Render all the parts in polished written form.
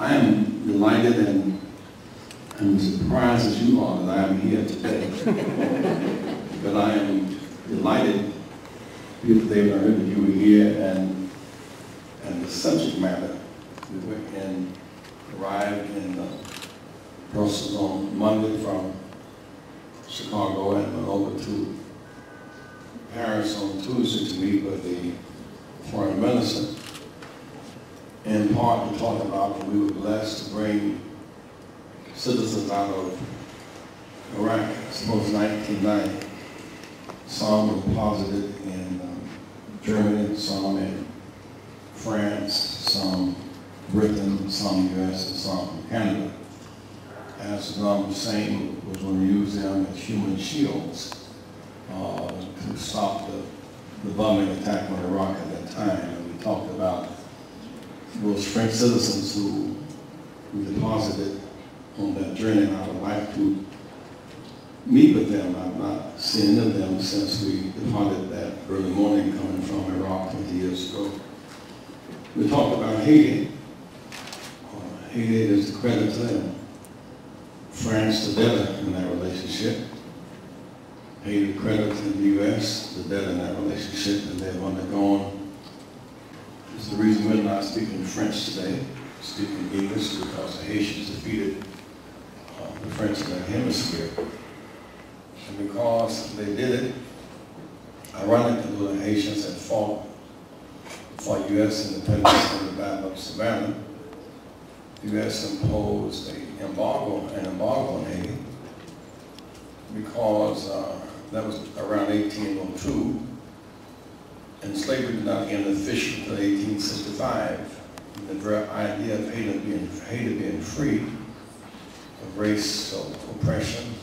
I am delighted and I'm surprised as you are that I am here today. But I am delighted here today when I heard that you were here and the subject matter. We arrived in Brussels on Monday from Chicago and went over to Paris on Tuesday to meet with the foreign minister. In part to talk about that we were blessed to bring citizens out of Iraq. I suppose 1990. Some were deposited in Germany, some in France, some Britain, some US, and some Canada. As Saddam Hussein was going to use them as human shields to stop the bombing attack on Iraq at that time. And we talked about those French citizens who we deposited on that journey, and I would like to meet with them. I've not seen them since we departed that early morning coming from Iraq 20 years ago. We talked about Haiti. Haiti is the creditor and France the debtor in that relationship. Haiti the creditor in the U.S., the debtor in that relationship, and they've undergone. It's the reason we're not speaking French today, speaking English, because the Haitians defeated the French in that hemisphere. And because they did it, ironically, the Haitians had fought U.S. independence in the Battle of Savannah. The U.S. imposed an embargo on Haiti because that was around 1802. And slavery did not end officially until 1865. The very idea of Haiti being free of race oppression,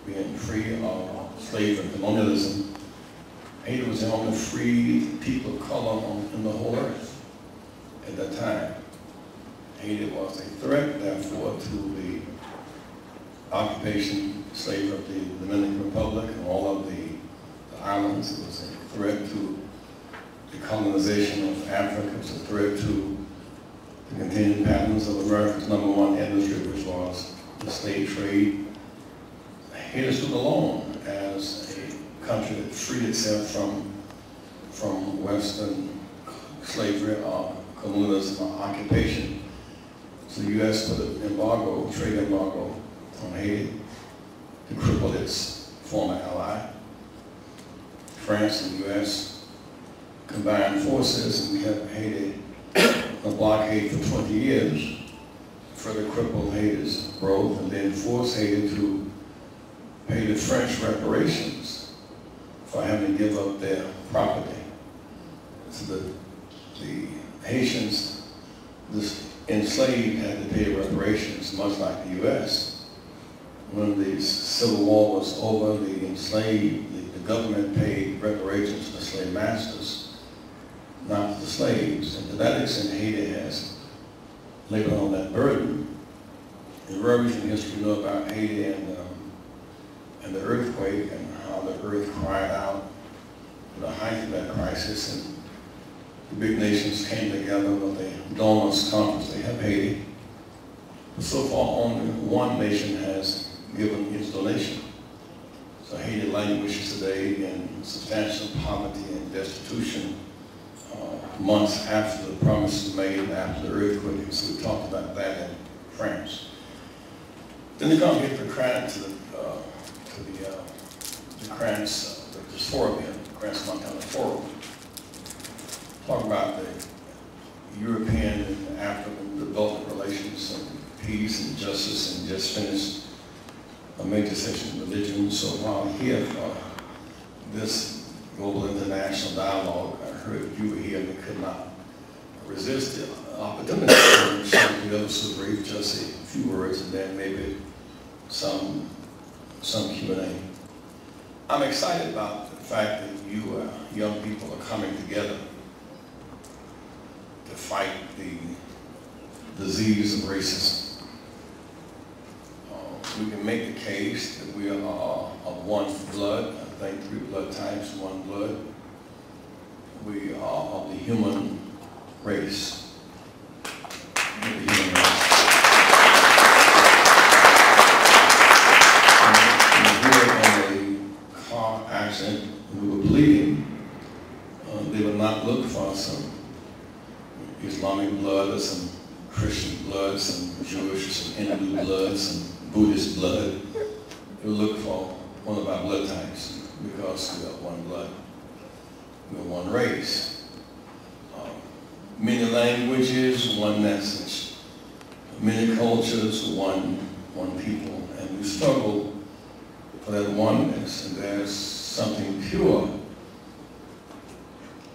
being free of slavery and colonialism. Haiti was the only free people of color in the whole earth at that time. Haiti was a threat, therefore, to the occupation slavery of the Dominican Republic and all of the islands. It was a threat to the colonization of Africa. It was a threat to the continued patterns of America's #1 industry, which was the slave trade. Haiti stood alone as a country that freed itself from Western slavery or colonialism or occupation. So the U.S. put an embargo, trade embargo on Haiti to cripple its former ally. France and the U.S. combined forces and we have Haiti a blockade for 20 years, further cripple Haiti's growth and then force Haiti to pay the French reparations for having to give up their property. So the Haitians, this enslaved, had to pay reparations, much like the U.S. When the Civil War was over, the enslaved, the government paid reparations to the slave masters, not to the slaves. And to that extent, Haiti has labored on that burden. In recent history, you know about Haiti and the earthquake and how the earth cried out at the height of that crisis. And the big nations came together with a donors conference. They have Haiti. But so far, only one nation has given its donation. So Haiti languishes today in substantial poverty and destitution months after the promises made after the earthquake. So we talked about that in France. Then they come here to the Krantz, this forum here, the Krantz Montana Forum. Talk about the European and African development relations and peace and justice, and just finished a major session on religion. So while here for this global international dialogue, I heard you were here and we could not resist the opportunity to share the other super brief, just a few words and then maybe some Q&A. I'm excited about the fact that you young people are coming together to fight the disease of racism. We can make the case that we are of one blood. I think 3 blood types, 1 blood. We are of the human race. The human race. accident, we were bleeding. They would not look for some Islamic blood or some Christian blood, some Jewish, some Hindu blood, some Buddhist blood. They would look for one of our blood types because we are one blood, we are one race. Many languages, one message. Many cultures, one people. And we struggle for that oneness. And there's something pure,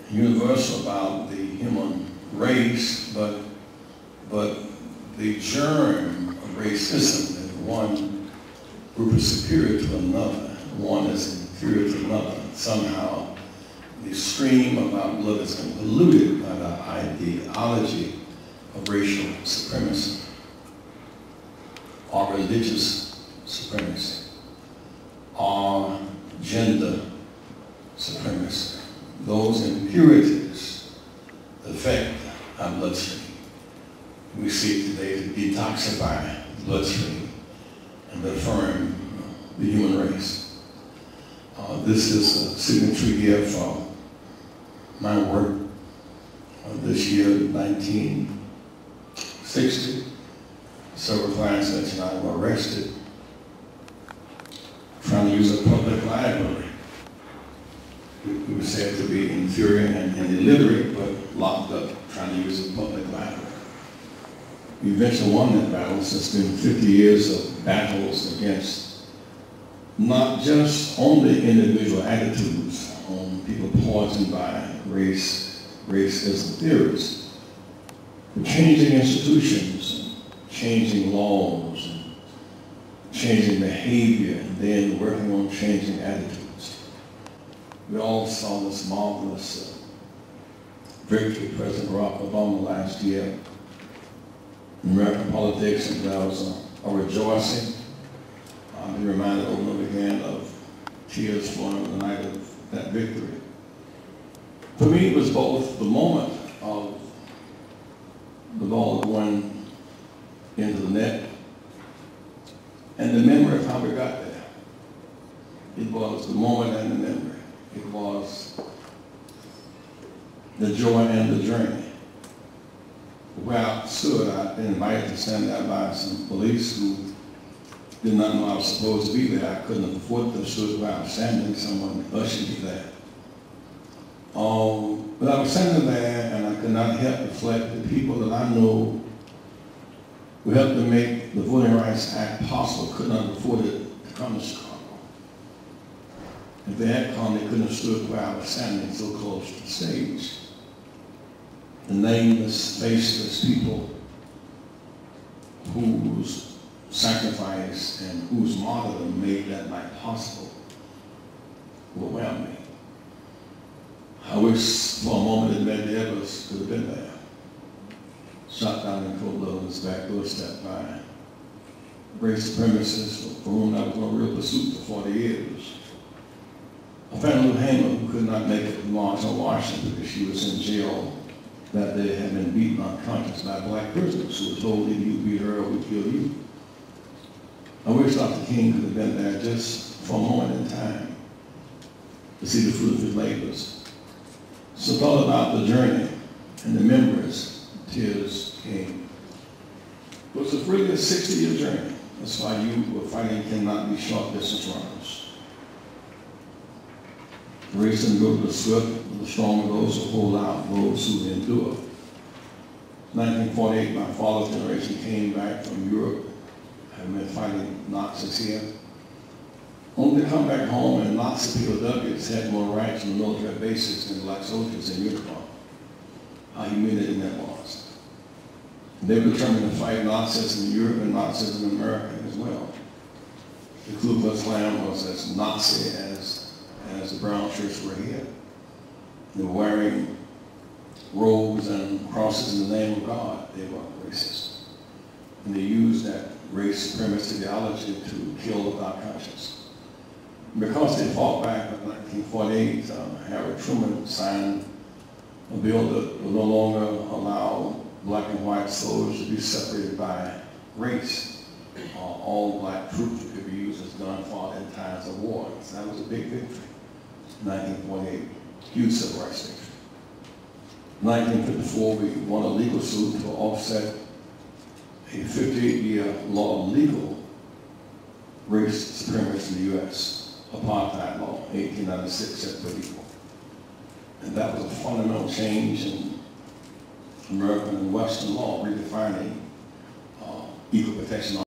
universal about the human race, but the germ of racism is one group is superior to another, one is inferior to another. Somehow the stream of our blood has been polluted by the ideology of racial supremacy or religious supremacy or gender supremacy. Those impurities affect our bloodstream. We seek today to detoxify the bloodstream and affirm the human race. This is a signature year for my work. This year, 1960, several classmates and I were arrested trying to use a public library. We were said to be inferior and illiterate, but locked up trying to use a public library. We eventually won that battle. So it's been 50 years of battles against not just only individual attitudes on people poisoned by racism theories, but changing institutions, changing laws, changing behavior, and then working on changing attitudes. We all saw this marvelous victory, President Barack Obama last year in American politics, and that was a rejoicing. I've been reminded over and over again of tears flowing on the night of that victory. For me, it was both the moment of the ball going into the net and the memory of how we got there. It was the moment and the memory. It was the joy and the journey. Where I stood, I'd been invited to stand there by some police who did not know I was supposed to be there. I couldn't have afforded to stood where I was standing. Someone ushered me there. But I was standing there and I could not help reflect the people that I know who helped to make the Voting Rights Act possible could not have afforded to come to Chicago. If they had come, they couldn't have stood where I was standing so close to the stage. The nameless, faceless people whose sacrifice and whose martyrdom made that night possible overwhelmed me. I wish for a moment that Medgar Evers could have been there. Shot down in cold blood on his back doorstep by race supremacists for whom that was no real pursuit for 40 years. A family hanger who could not make it to March on Washington because she was in jail that day had been beaten unconscious by black prisoners who were told if you beat her, we kill you. I wish Dr. King could have been there just for a moment in time to see the fruit of his labors. So thought about the journey and the memories, tears came. It was really a 60-year journey. That's why you were fighting cannot be short distance runners. The race didn't go to the swift, but the strong are those who hold out, those who endure. 1948, my father's generation came back from Europe, having been fighting Nazis here. Only to come back home and Nazi POWs had more rights on military bases than black soldiers in uniform. How humiliating that was. They were determined to fight Nazis in Europe and Nazis in America as well. The Ku Klux Klan was as Nazi as the brown shirts were here. They were wearing robes and crosses in the name of God. They were racist. And they used that race supremacist ideology to kill without conscience. Because they fought back in 1948, Harry Truman signed a bill that would no longer allow black and white soldiers to be separated by race. All black troops could be used as gun fought in times of war. So that was a big victory. 1948, huge civil rights victory. 1954, we won a legal suit to offset a 58-year law of legal race supremacy in the U.S., apartheid law, 1896, set for equal. And that was a fundamental change in American and Western law, redefining equal protection